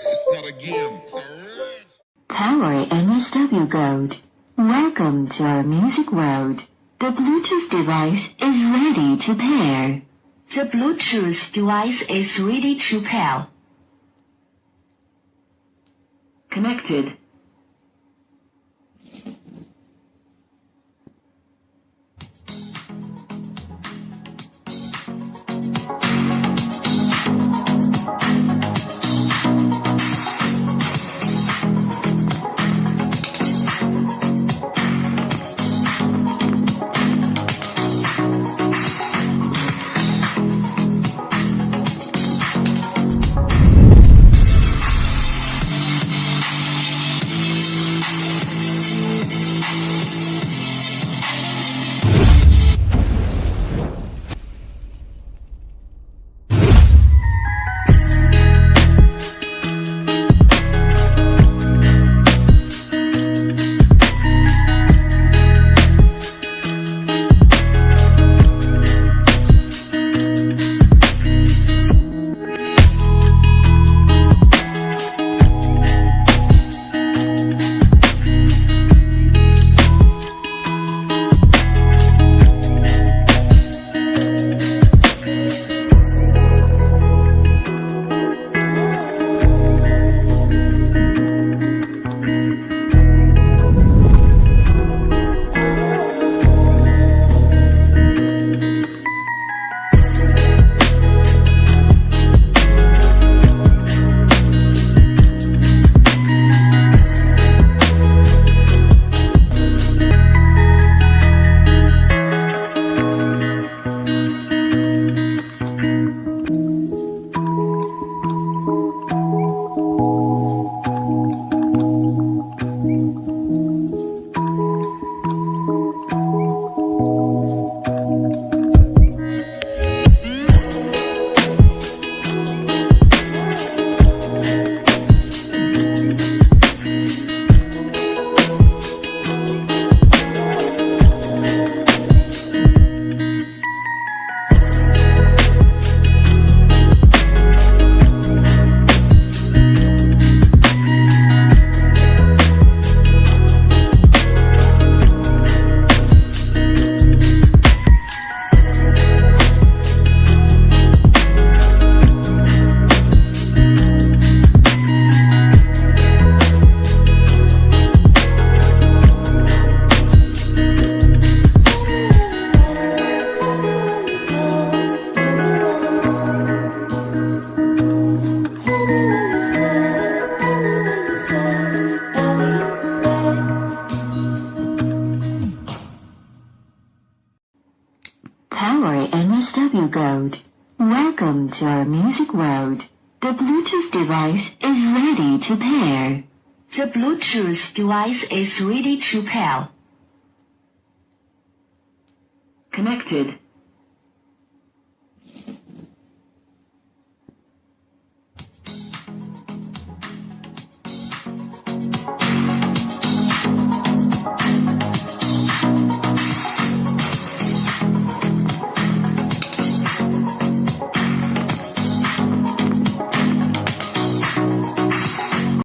It's not a game, it's a race. Power MSW code. Welcome to our music world. The Bluetooth device is ready to pair. The Bluetooth device is ready to pair. Connected. Power MSW code. Welcome to our music world. The Bluetooth device is ready to pair. The Bluetooth device is ready to pair. Connected.